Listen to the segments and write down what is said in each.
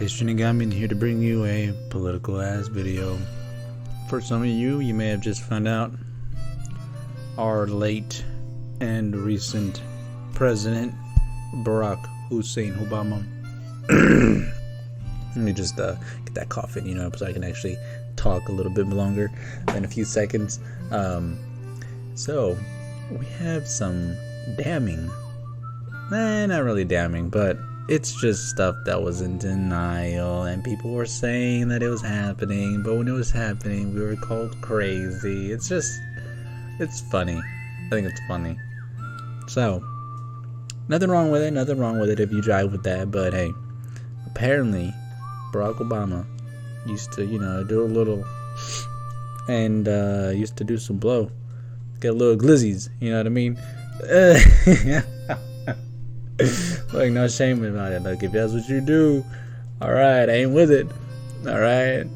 Shinigami, and here to bring you a political ass video. For some of you, you may have just found out our late and recent president, Barack Hussein Obama. Let me just get that cough in, so I can actually talk a little bit longer than a few seconds. So, we have some damning, not really damning, but it's just stuff that was in denial, and people were saying that it was happening, but when it was happening, we were called crazy. It's funny. I think it's funny. So, nothing wrong with it if you drive with that, but hey, apparently, Barack Obama used to, do a little, and used to do some blow. Get a little glizzies, you know what I mean? Like, no shame about it. Like, if that's what you do, alright, I ain't with it. Alright?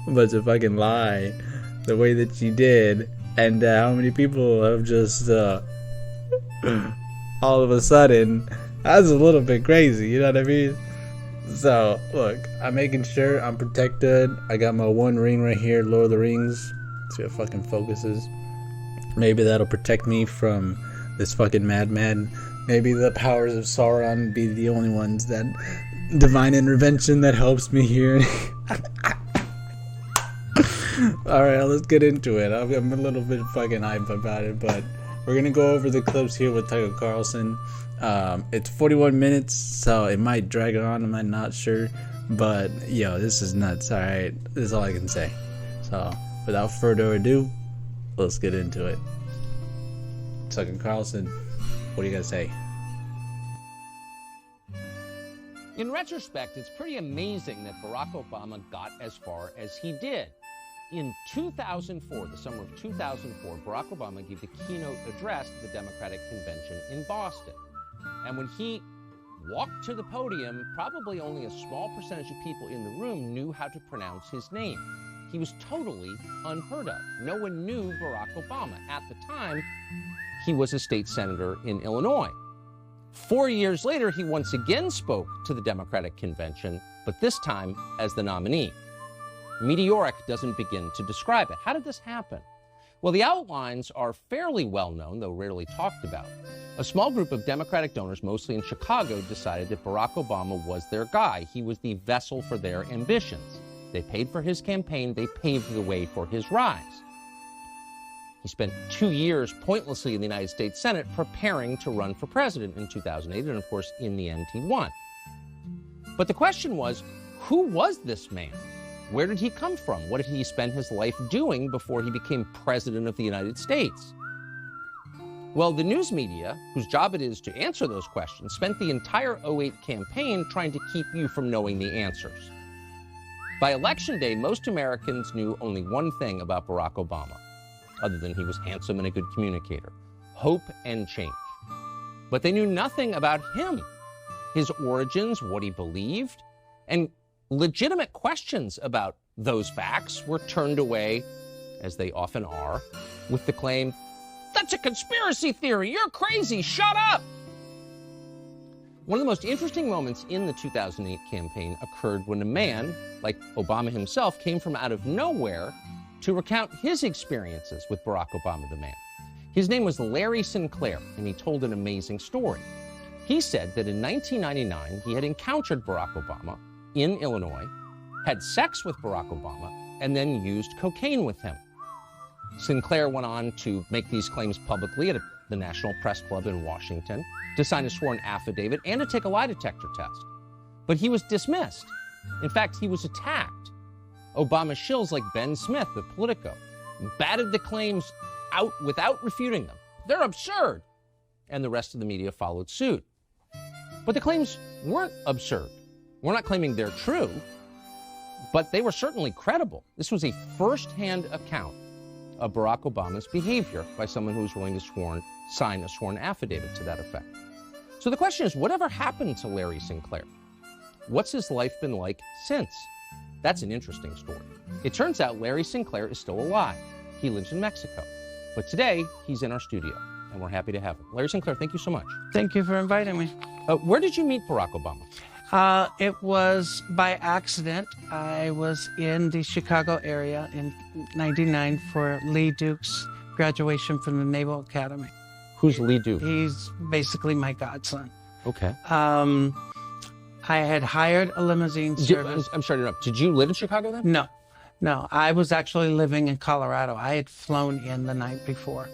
But to fucking lie the way that you did, and how many people have just, all of a sudden, that's a little bit crazy, you know what I mean? So, look, I'm making sure I'm protected. I got my one ring right here, Lord of the Rings. See if it fucking focuses. Maybe that'll protect me from this fucking madman. Maybe the powers of Sauron be the only ones that divine intervention that helps me here. Alright, let's get into it. I'm a little bit fucking hype about it, but we're gonna go over the clips here with Tucker Carlson. It's 41 minutes, so it might drag on, I'm not sure, but yo, this is nuts. Alright, this is all I can say. So, without further ado, let's get into it. Tucker Carlson, what do you gotta say? In retrospect, it's pretty amazing that Barack Obama got as far as he did. In 2004, the summer of 2004, Barack Obama gave the keynote address at the Democratic Convention in Boston. And when he walked to the podium, probably only a small percentage of people in the room knew how to pronounce his name. He was totally unheard of. No one knew Barack Obama. At the time, he was a state senator in Illinois. 4 years later, he once again spoke to the Democratic Convention, but this time as the nominee. Meteoric doesn't begin to describe it. How did this happen? Well, the outlines are fairly well known, though rarely talked about. A small group of Democratic donors, mostly in Chicago, decided that Barack Obama was their guy. He was the vessel for their ambitions. They paid for his campaign. They paved the way for his rise. He spent 2 years pointlessly in the United States Senate preparing to run for president in 2008, and of course, in the end, he won. But the question was, who was this man? Where did he come from? What did he spend his life doing before he became president of the United States? Well, the news media, whose job it is to answer those questions, spent the entire 2008 campaign trying to keep you from knowing the answers. By Election Day, most Americans knew only one thing about Barack Obama, other than he was handsome and a good communicator: hope and change. But they knew nothing about him, his origins, what he believed, and legitimate questions about those facts were turned away, as they often are, with the claim, "That's a conspiracy theory, you're crazy, shut up!" One of the most interesting moments in the 2008 campaign occurred when a man, like Obama himself, came from out of nowhere to recount his experiences with Barack Obama, the man. His name was Larry Sinclair, and he told an amazing story. He said that in 1999, he had encountered Barack Obama in Illinois, had sex with Barack Obama, and then used cocaine with him. Sinclair went on to make these claims publicly at the National Press Club in Washington, to sign a sworn affidavit, and to take a lie detector test. But he was dismissed. In fact, he was attacked. Obama shills like Ben Smith of Politico batted the claims out without refuting them. They're absurd. And the rest of the media followed suit. But the claims weren't absurd. We're not claiming they're true, but they were certainly credible. This was a first-hand account of Barack Obama's behavior by someone who was willing to sign a sworn affidavit to that effect. So the question is, whatever happened to Larry Sinclair? What's his life been like since? That's an interesting story. It turns out Larry Sinclair is still alive. He lives in Mexico. But today, he's in our studio. and we're happy to have him. Larry Sinclair, thank you so much. Thank you for inviting me. Where did you meet Barack Obama? It was by accident. I was in the Chicago area in '99 for Lee Duke's graduation from the Naval Academy. Who's Lee Duke? He's basically my godson. Okay. I had hired a limousine service. I'm sorry to interrupt. Did you live in Chicago then? No, I was actually living in Colorado. I had flown in the night before.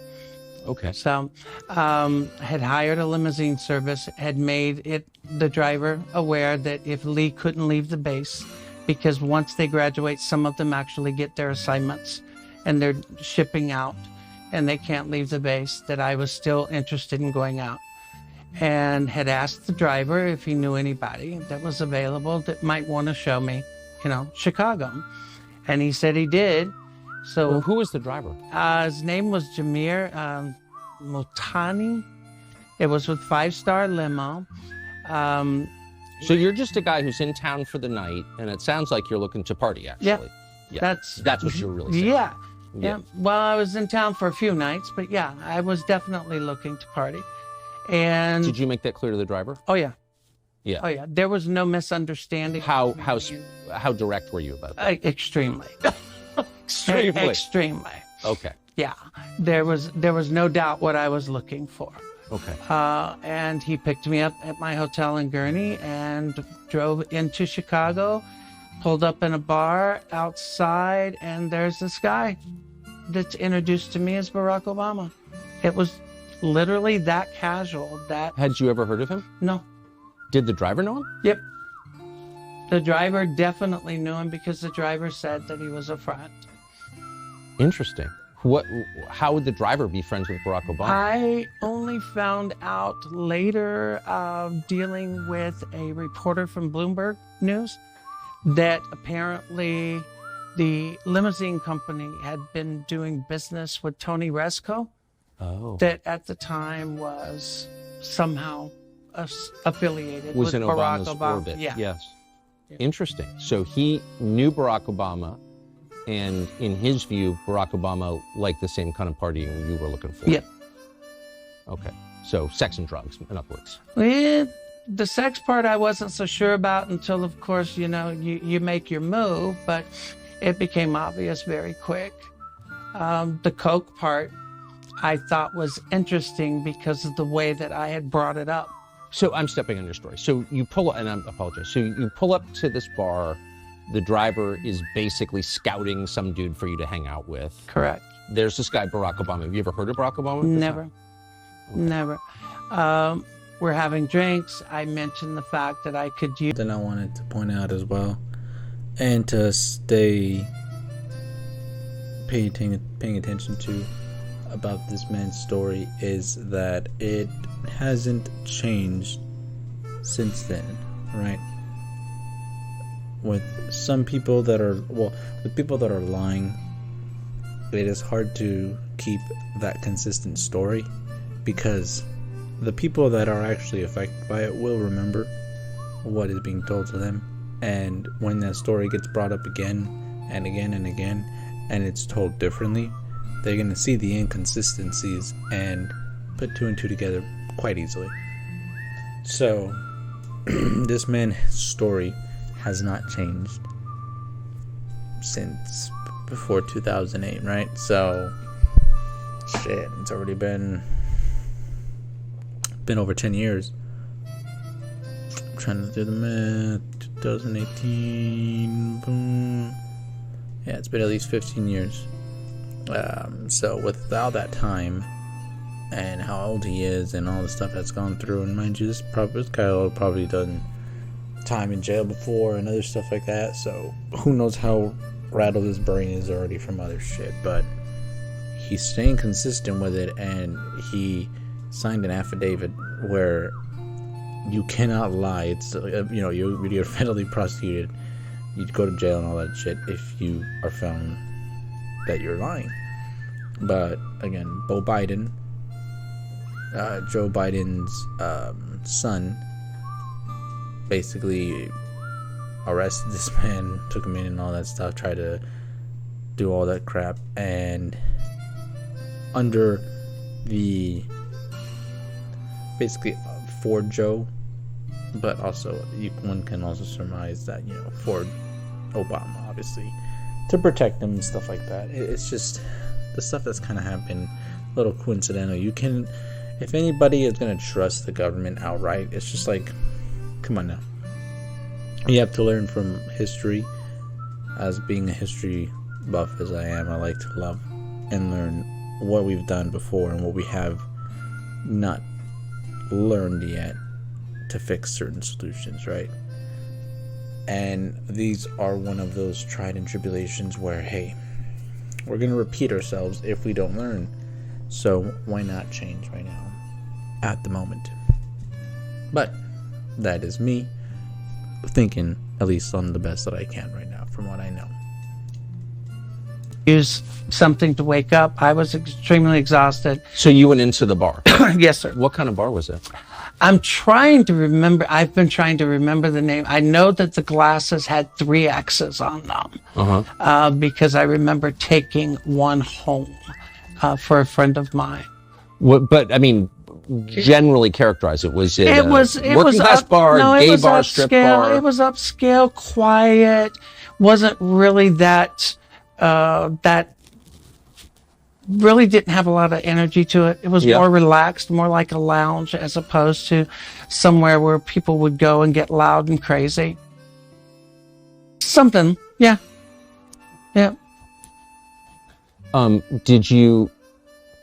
Okay. So I had hired a limousine service, had made the driver aware that if Lee couldn't leave the base, because once they graduate, some of them actually get their assignments and they're shipping out and they can't leave the base, that I was still interested in going out. And had asked the driver if he knew anybody that was available that might want to show me, Chicago. And he said he did. So Well, who was the driver? his name was Jameer Multani. It was with 5-Star Limo. So you're just a guy who's in town for the night, and it sounds like you're looking to party, actually. Yeah. That's what you're really saying. Yeah. Well, I was in town for a few nights, but yeah, I was definitely looking to party. And Did you make that clear to the driver? oh yeah, Yeah. oh yeah, there was no misunderstanding. How direct were you about that? Extremely. Extremely. Extremely. Okay. Yeah, there was no doubt what I was looking for. Okay. And he picked me up at my hotel in Gurnee and drove into Chicago, pulled up in a bar outside, and there's this guy that's introduced to me as Barack Obama. It was literally that casual. Had you ever heard of him? No. Did the driver know him? Yep. The driver definitely knew him because the driver said that he was a friend. Interesting. How would the driver be friends with Barack Obama? I only found out later, dealing with a reporter from Bloomberg News, that apparently the limousine company had been doing business with Tony Resco, that at the time was somehow affiliated Was with in Barack Obama's Obama. orbit. Yeah. Yes. Interesting. So he knew Barack Obama, and in his view, Barack Obama liked the same kind of partying you were looking for. Yeah. Okay. So sex and drugs, in other words. The sex part I wasn't so sure about until, of course, you make your move, but it became obvious very quick. The coke part I thought was interesting because of the way that I had brought it up. So I'm stepping on your story. So you pull up, and I apologize. So you pull up to this bar. The driver is basically scouting some dude for you to hang out with. Correct. There's this guy, Barack Obama. Have you ever heard of Barack Obama? Never. Never. We're having drinks. I mentioned the fact that I could use... Then I wanted to point out as well, and to stay paying attention to about this man's story, is that it hasn't changed since then, right? With some people that are, with people that are lying, it is hard to keep that consistent story, because the people that are actually affected by it will remember what is being told to them, and when that story gets brought up again and again and again, and it's told differently, they're going to see the inconsistencies and put two and two together quite easily. So this man's story has not changed since before 2008, right? So shit, it's already been over 10 years. I'm trying to do the math. 2018, boom. Yeah, it's been at least 15 years. So with all that time and how old he is and all the stuff that's gone through, and mind you, this guy probably done time in jail before and other stuff like that, so who knows how rattled his brain is already from other shit, but he's staying consistent with it, and he signed an affidavit where you cannot lie. It's you're federally prosecuted, you go to jail and all that shit if you are found that you're lying. But again, Joe Biden's son, basically arrested this man, took him in and all that stuff, tried to do all that crap, and under the basically for Joe, but also one can also surmise that, you know, for Obama, obviously, to protect him and stuff like that. It's just the stuff that's kind of happened, a little coincidental. You can, if anybody is going to trust the government outright, it's just like, come on now. You have to learn from history. As being a history buff as I am, I like to love and learn what we've done before and what we have not learned yet to fix certain solutions, right? And these are one of those tried and tribulations where, hey, we're going to repeat ourselves if we don't learn. So why not change right now at the moment? But that is me thinking at least on the best that I can right now from what I know. Use something to wake up. I was extremely exhausted. So you went into the bar. Yes, sir. What kind of bar was it? I'm trying to remember. I've been trying to remember the name. I know that the glasses had 3 X's on them because I remember taking one home for a friend of mine. But I mean, generally characterize it. Was it working class bar, no, gay it was bar, upscale. strip bar? It was upscale, quiet. Wasn't really that really didn't have a lot of energy to it. It was more relaxed, more like a lounge as opposed to somewhere where people would go and get loud and crazy. Something, yeah. Did you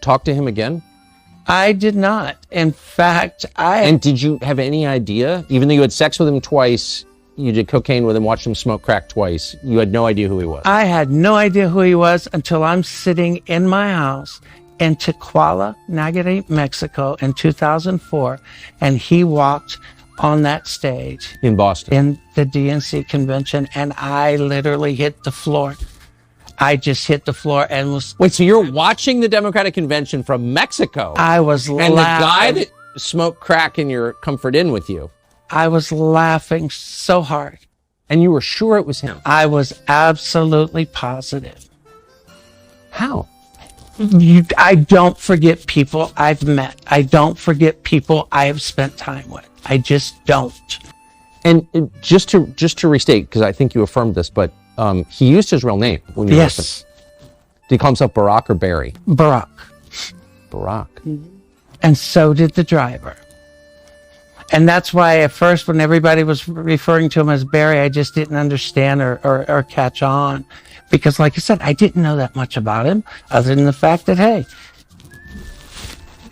talk to him again? I did not. In fact, And did you have any idea, even though you had sex with him twice, you did cocaine with him, watched him smoke crack twice, you had no idea who he was? I had no idea who he was until I'm sitting in my house in Tequila, Nayarit, Mexico in 2004, and he walked on that stage In Boston? in the DNC convention, and I literally hit the floor. I just hit the floor and was... Wait, so you're watching the Democratic Convention from Mexico? I was and the guy laughing. that smoked crack in your Comfort Inn with you? I was laughing so hard. And you were sure it was him? I was absolutely positive. How? I don't forget people I've met. I don't forget people I have spent time with. I just don't. And just to restate, because I think you affirmed this, but he used his real name when you Yes. listened. Did he call himself Barack or Barry? Barack. Barack. And so did the driver. And that's why at first when everybody was referring to him as Barry, I just didn't understand or catch on. Because like I said, I didn't know that much about him other than the fact that, hey,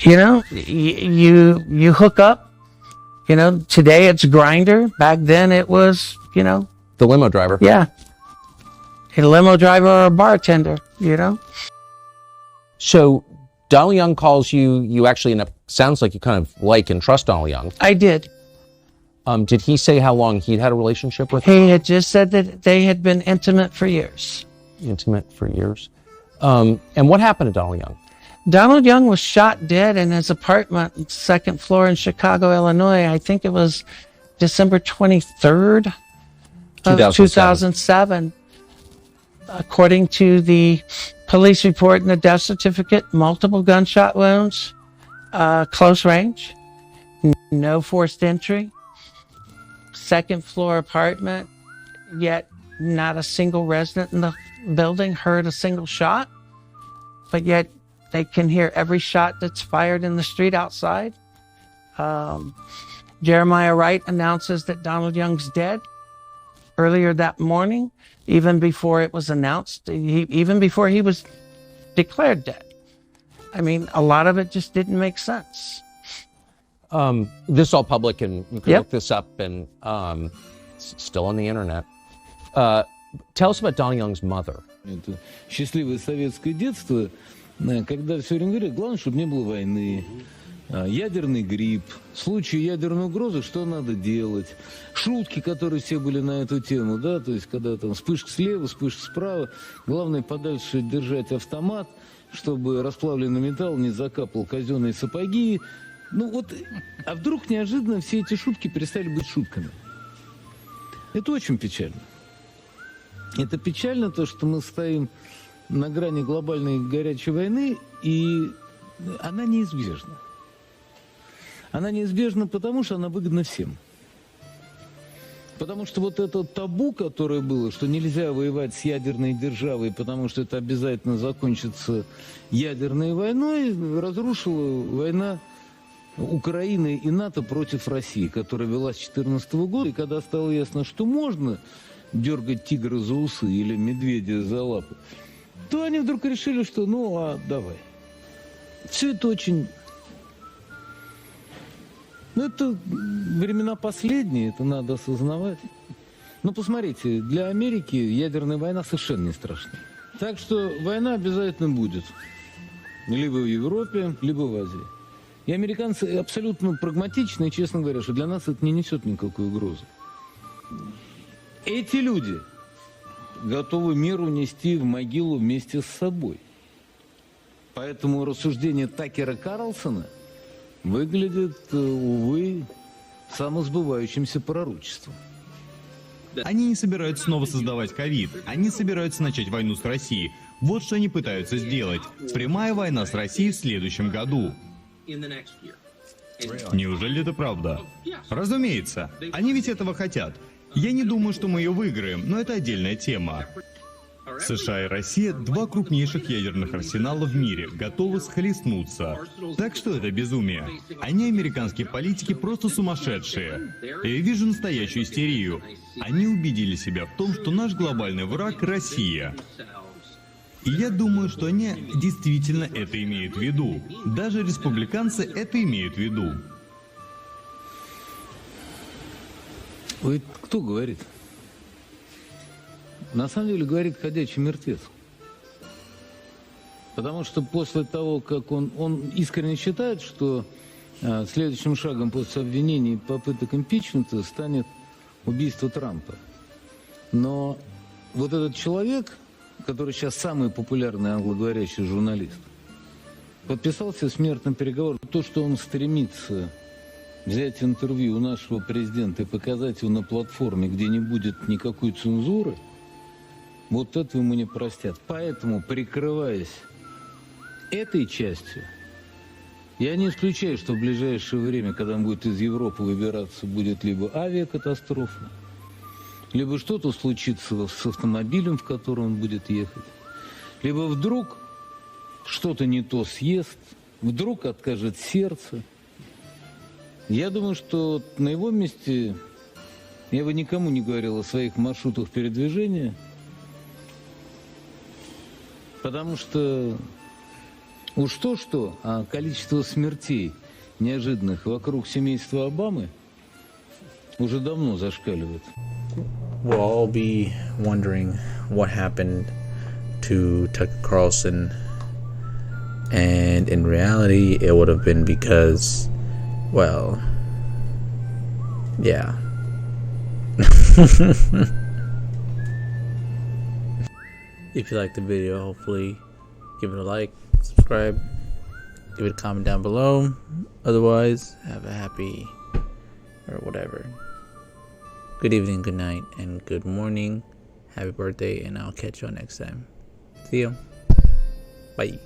you know, you hook up, you know, today it's Grindr. Back then it was, you know. The limo driver. Yeah. A limo driver or a bartender, you know. So Donald Young calls you, you actually end up, sounds like you kind of like and trust Donald Young. I did. Did he say how long he'd had a relationship with him? He had just said that they had been intimate for years. Intimate for years. And what happened to Donald Young? Donald Young was shot dead in his apartment, second floor in Chicago, Illinois. I think it was December 23rd of 2007. According to the police report and the death certificate, multiple gunshot wounds, close range, no forced entry, second floor apartment, yet not a single resident in the building heard a single shot, but yet they can hear every shot that's fired in the street outside. Jeremiah Wright announces that Donald Young's dead earlier that morning, even before it was announced, even before he was declared dead. I mean, a lot of it just didn't make sense. This is all public, and you can Yep. look this up, and it's still on the internet. Tell us about Donald Young's mother. Это счастливое советское детство, когда все время говорят, главное, чтобы не было войны. Ядерный грипп, в случае ядерной угрозы, что надо делать? Шутки, которые все были на эту тему, да, то есть когда там вспышка слева, вспышка справа, главное подальше держать автомат, чтобы расплавленный металл не закапал казенные сапоги. Ну вот, а вдруг неожиданно все эти шутки перестали быть шутками? Это очень печально. Это печально, то, что мы стоим на грани глобальной горячей войны, и она неизбежна. Она неизбежна потому, что она выгодна всем. Потому что вот это табу, которое было, что нельзя воевать с ядерной державой, потому что это обязательно закончится ядерной войной, разрушила война Украины и НАТО против России, которая велась с 2014 года. И когда стало ясно, что можно дергать тигра за усы или медведя за лапы, то они вдруг решили, что давай. Все это очень... это времена последние, это надо осознавать. Но посмотрите, для Америки ядерная война совершенно не страшна. Так что война обязательно будет. Либо в Европе, либо в Азии. И американцы абсолютно прагматичны и честно говорят, что для нас это не несет никакой угрозы. Эти люди готовы мир унести в могилу вместе с собой. Поэтому рассуждение Такера Карлсона выглядит, увы, самосбывающимся пророчеством. Они не собираются снова создавать ковид. Они собираются начать войну с Россией. Вот что они пытаются сделать. Прямая война с Россией в следующем году. Неужели это правда? Разумеется. Они ведь этого хотят. Я не думаю, что мы ее выиграем, но это отдельная тема. США и Россия, два крупнейших ядерных арсенала в мире, готовы схлестнуться. Так что это безумие. Они, американские политики, просто сумасшедшие. Я вижу настоящую истерию. Они убедили себя в том, что наш глобальный враг — Россия. И я думаю, что они действительно это имеют в виду. Даже республиканцы это имеют в виду. Ой, кто говорит? На самом деле говорит ходячий мертвец. Потому что после того, как он искренне считает, что следующим шагом после обвинений и попыток импичмента станет убийство Трампа. Но вот этот человек, который сейчас самый популярный англоговорящий журналист, подписал себе смертный приговор. То, что он стремится взять интервью у нашего президента и показать его на платформе, где не будет никакой цензуры, вот это ему не простят. Поэтому, прикрываясь этой частью, я не исключаю, что в ближайшее время, когда он будет из Европы выбираться, будет либо авиакатастрофа, либо что-то случится с автомобилем, в котором он будет ехать, либо вдруг что-то не то съест, вдруг откажет сердце. Я думаю, что на его месте я бы никому не говорил о своих маршрутах передвижения, потому что уж то-что, а количество смертей неожиданных вокруг семейства Обамы уже давно зашкаливает. We'll all be wondering what happened to Tucker Carlson, and in reality, it would have been because, well, yeah. If you liked the video, hopefully give it a like, subscribe, give it a comment down below. Otherwise, have a happy or whatever. Good evening, good night, and good morning. Happy birthday, and I'll catch y'all next time. See ya. Bye.